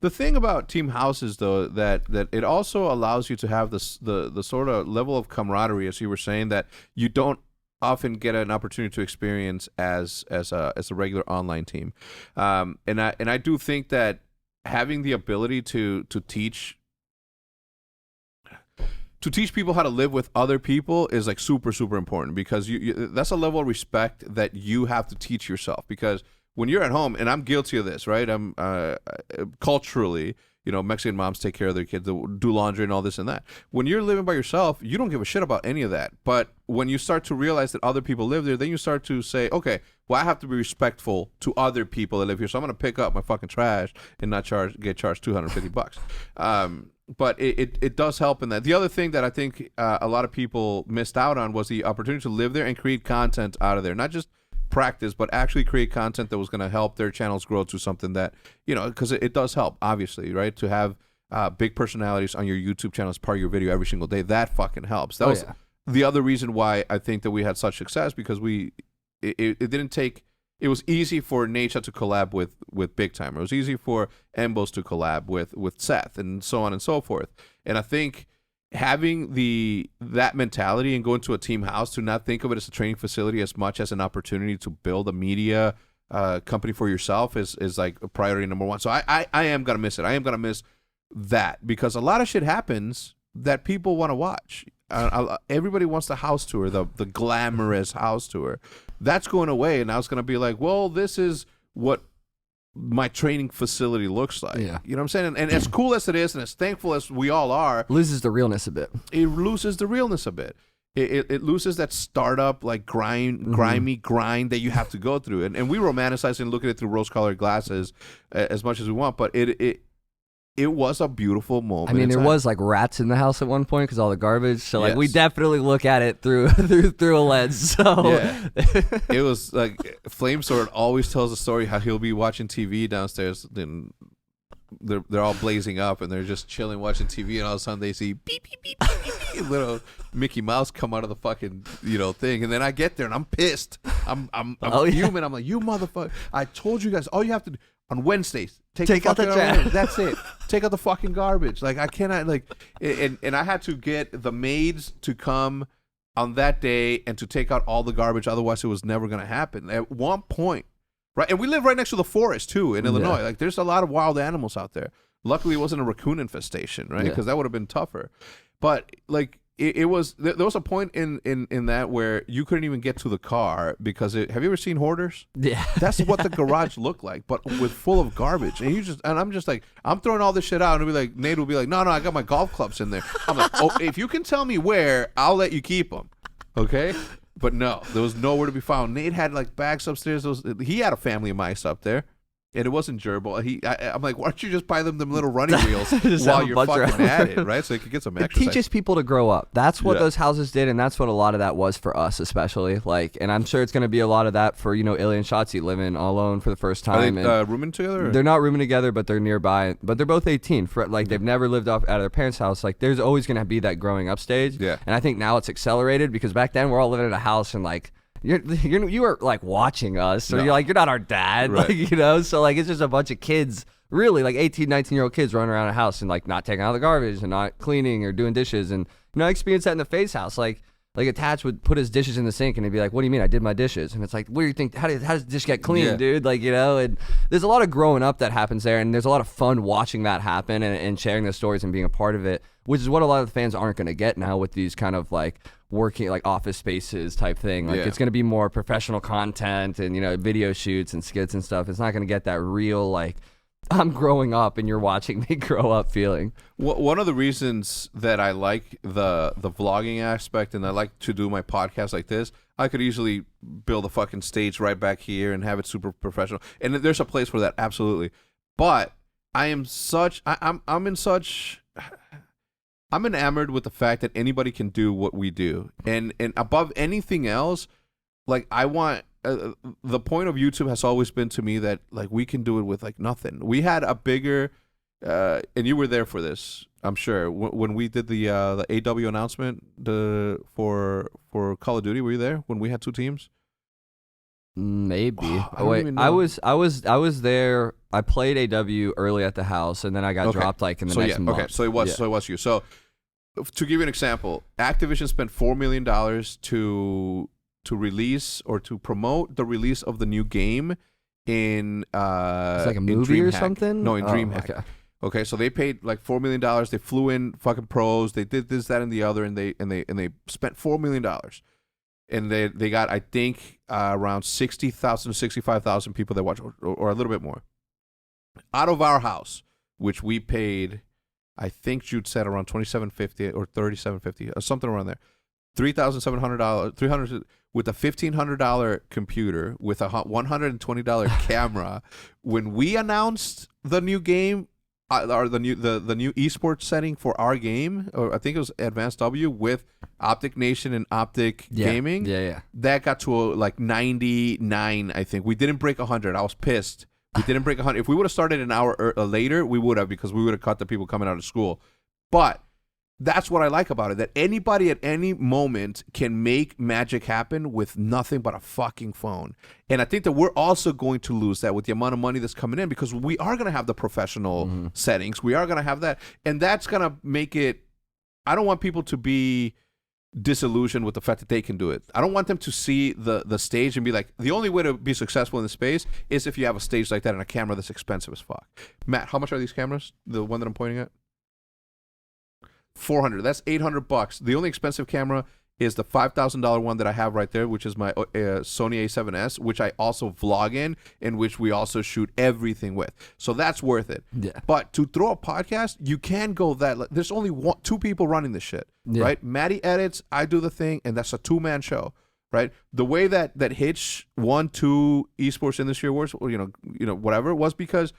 The thing about team houses, though, that it also allows you to have this the sort of level of camaraderie, as you were saying, that you don't often get an opportunity to experience as a regular online team. And I do think that having the ability to teach people how to live with other people is like super, super important, because you that's a level of respect that you have to teach yourself. Because when you're at home, and I'm guilty of this, right? I'm culturally, Mexican moms take care of their kids, do laundry and all this and that. When you're living by yourself, you don't give a shit about any of that. But when you start to realize that other people live there, then you start to say, okay, well, I have to be respectful to other people that live here. So I'm going to pick up my fucking trash and not get charged $250. But it does help in that. The other thing that I think a lot of people missed out on was the opportunity to live there and create content out of there. Not just practice, but actually create content that was going to help their channels grow to something that, because it does help, obviously, right? To have big personalities on your YouTube channel as part of your video every single day, that fucking helps. That was the other reason why I think that we had such success, because it didn't take... It was easy for Nature to collab with Big Time. It was easy for Embos to collab with Seth, and so on and so forth. And I think having that mentality and going to a team house, to not think of it as a training facility as much as an opportunity to build a media company for yourself is like a priority number one. So I am going to miss it. I am going to miss that, because a lot of shit happens that people want to watch. Everybody wants the house tour, the glamorous house tour. That's going away, and now it's going to be like, well, this is what my training facility looks like. Yeah. You know what I'm saying? And as cool as it is, and as thankful as we all are, loses the realness a bit. It loses the realness a bit. It loses that startup, like grimy grind that you have to go through. And we romanticize and look at it through rose-colored glasses as much as we want, but it was a beautiful moment. I mean, there was like rats in the house at one point because all the garbage. So like we definitely look at it through a lens. So yeah. It was like Flame Sword always tells a story how he'll be watching TV downstairs, then they're all blazing up and they're just chilling watching TV, and all of a sudden they see beep beep beep beep, beep, beep, little Mickey Mouse come out of the fucking thing, and then I get there and I'm pissed. I'm human. I'm like, you motherfucker! I told you guys all you have to do on Wednesdays. Take out the trash. That's it. Take out the fucking garbage. Like I cannot and I had to get the maids to come on that day and to take out all the garbage. Otherwise, it was never going to happen. At one point, right, and we live right next to the forest too in Illinois. Like there's a lot of wild animals out there. Luckily, it wasn't a raccoon infestation, right? Because that would have been tougher. But like it was, there was a point in that where you couldn't even get to the car because have you ever seen hoarders? Yeah, that's what the garage looked like, but with full of garbage. And I'm just like, I'm throwing all this shit out, and it'll be like, Nate will be like, no, I got my golf clubs in there. I'm like, oh, if you can tell me where, I'll let you keep them, okay? But no, there was nowhere to be found. Nate had like bags upstairs. He had a family of mice up there. And it wasn't gerbil. I'm like, why don't you just buy them little running wheels while you're fucking at it, right? So you could get some exercise. It teaches people to grow up. That's what those houses did, and that's what a lot of that was for us, especially. Like, and I'm sure it's going to be a lot of that for Ilya and Shotzi living all alone for the first time. Are they rooming together? Or? They're not rooming together, but they're nearby. But they're both 18. They've never lived out of their parents' house. Like, there's always going to be that growing up stage. Yeah. And I think now it's accelerated because back then we're all living in a house and like. You were like watching us, so you're like, you're not our dad, right. Like, so like it's just a bunch of kids, really like 18, 19-year-old kids running around a house and like not taking out the garbage and not cleaning or doing dishes. And I experienced that in the Faye's house. Like Attach would put his dishes in the sink and he'd be like, what do you mean I did my dishes? And it's like, what do you think, how does the dish get clean, dude? Like, and there's a lot of growing up that happens there, and there's a lot of fun watching that happen and sharing the stories and being a part of it, which is what a lot of the fans aren't going to get now with these kind of like working like office spaces type thing. Like it's going to be more professional content and video shoots and skits and stuff. It's not going to get that real like I'm growing up and you're watching me grow up feeling. One of the reasons that I like the vlogging aspect and I like to do my podcast like this, I could easily build a fucking stage right back here and have it super professional. And there's a place for that, absolutely. But I'm enamored with the fact that anybody can do what we do, and above anything else, like I want. The point of YouTube has always been to me that like we can do it with like nothing. We had a bigger, and you were there for this, I'm sure. When we did the AW announcement for Call of Duty, were you there when we had two teams? Maybe. I was there I played AW early at the house, and then I got dropped like in the next month. Okay, so it was you. So to give you an example, Activision spent $4 million to release or to promote the release of the new game in it's like a movie or something. No, in DreamHack. Okay, so they paid like $4 million. They flew in fucking pros. They did this, that, and the other, and they spent $4 million. And they got, I think, around 60,000 to 65,000 people that watch, or a little bit more. Out of our house, which we paid, I think Jude said around $2,750 or $3,750, or something around there. $3,700, $300 with a $1,500 computer with a $120 camera. When we announced the new game, or the new esports setting for our game, or I think it was Advanced W with Optic Nation and Optic Gaming. Yeah. That got to like 99, I think. We didn't break 100. I was pissed. We didn't break 100. If we would have started an hour later, we would have, because we would have cut the people coming out of school. But that's what I like about it, that anybody at any moment can make magic happen with nothing but a fucking phone. And I think that we're also going to lose that with the amount of money that's coming in, because we are going to have the professional settings. We are going to have that. And that's going to make it, I don't want people to be disillusioned with the fact that they can do it. I don't want them to see the stage and be like, the only way to be successful in the space is if you have a stage like that and a camera that's expensive as fuck. Matt, how much are these cameras? The one that I'm pointing at? $400. That's $800. The only expensive camera is the $5,000 one that I have right there, which is my Sony A7S, which I also vlog in which we also shoot everything with. So that's worth it. Yeah. But to throw a podcast, you can go that. There's only two people running this shit, right? Maddie edits, I do the thing, and that's a two-man show, right? The way that Hitch won 2 esports industry awards, or whatever, was because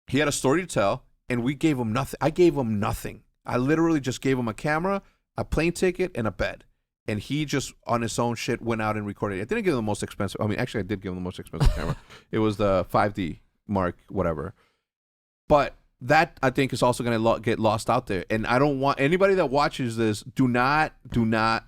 he had a story to tell, and we gave him nothing. I gave him nothing. I literally just gave him a camera, a plane ticket, and a bed. And he just, on his own shit, went out and recorded it. I didn't give him the most expensive. I mean, actually, I did give him the most expensive camera. It was the 5D Mark, whatever. But that, I think, is also going to get lost out there. And I don't want anybody that watches this, do not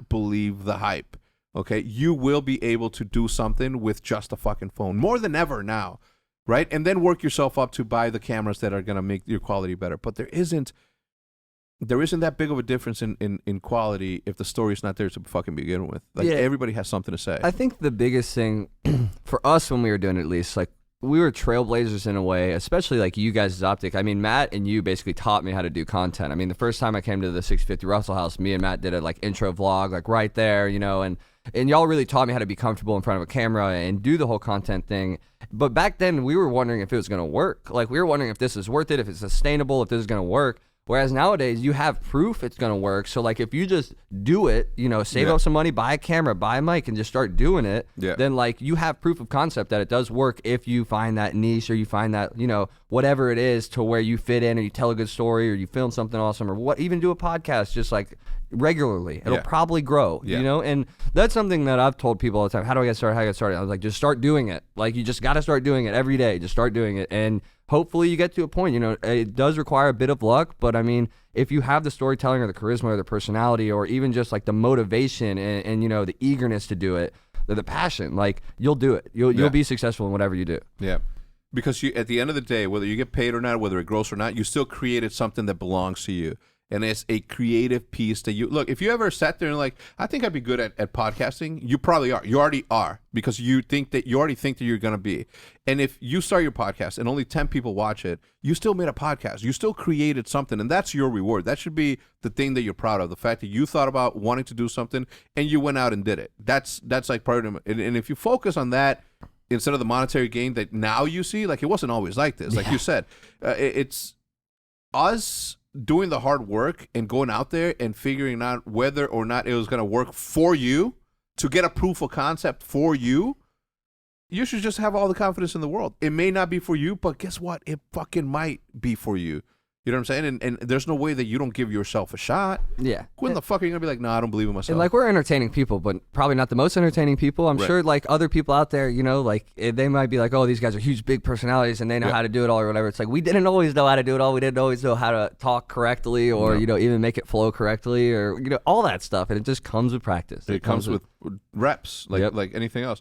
believe the hype. Okay? You will be able to do something with just a fucking phone. More than ever now. Right? And then work yourself up to buy the cameras that are going to make your quality better. But there isn't that big of a difference in quality if the story's not there to fucking begin with. Like, everybody has something to say. I think the biggest thing for us when we were doing it, at least, like, we were trailblazers in a way, especially like you guys' Optic. I mean, Matt and you basically taught me how to do content. I mean, the first time I came to the 650 Russell House, me and Matt did a like intro vlog, like right there, and y'all really taught me how to be comfortable in front of a camera and do the whole content thing. But back then, we were wondering if it was going to work. Like, we were wondering if this is worth it, if it's sustainable, if this is going to work. Whereas nowadays, you have proof it's going to work. So, like, if you just do it, save up some money, buy a camera, buy a mic, and just start doing it, then, like, you have proof of concept that it does work if you find that niche or you find that, whatever it is to where you fit in or you tell a good story or you film something awesome or even do a podcast just, like, regularly. It'll probably grow, And that's something that I've told people all the time. How do I get started? I was like, just start doing it. Like, you just got to start doing it every day. Just start doing it. And hopefully you get to a point, it does require a bit of luck, but I mean, if you have the storytelling or the charisma or the personality or even just like the motivation and the eagerness to do it, the passion, like, you'll do it. You'll be successful in whatever you do. Yeah. Because at the end of the day, whether you get paid or not, whether it grows or not, you still created something that belongs to you. And it's a creative piece that look, if you ever sat there and like, I think I'd be good at podcasting, you probably are. You already are, because you already think that you're going to be. And if you start your podcast and only 10 people watch it, you still made a podcast. You still created something, and that's your reward. That should be the thing that you're proud of, the fact that you thought about wanting to do something and you went out and did it. That's like part of it. And if you focus on that instead of the monetary gain that now you see, like, it wasn't always like this. Like you said, it's us doing the hard work and going out there and figuring out whether or not it was going to work for you to get a proof of concept for you. You should just have all the confidence in the world. It may not be for you, but guess what? It fucking might be for you. You know what I'm saying? And there's no way that you don't give yourself a shot. Yeah. When the fuck are you going to be like, no, I don't believe in myself? And like, we're entertaining people, but probably not the most entertaining people. I'm sure like other people out there, like they might be like, oh, these guys are huge, big personalities and they know how to do it all or whatever. It's like, we didn't always know how to do it all. We didn't always know how to talk correctly or, even make it flow correctly or, all that stuff. And it just comes with practice. It comes with reps, like anything else.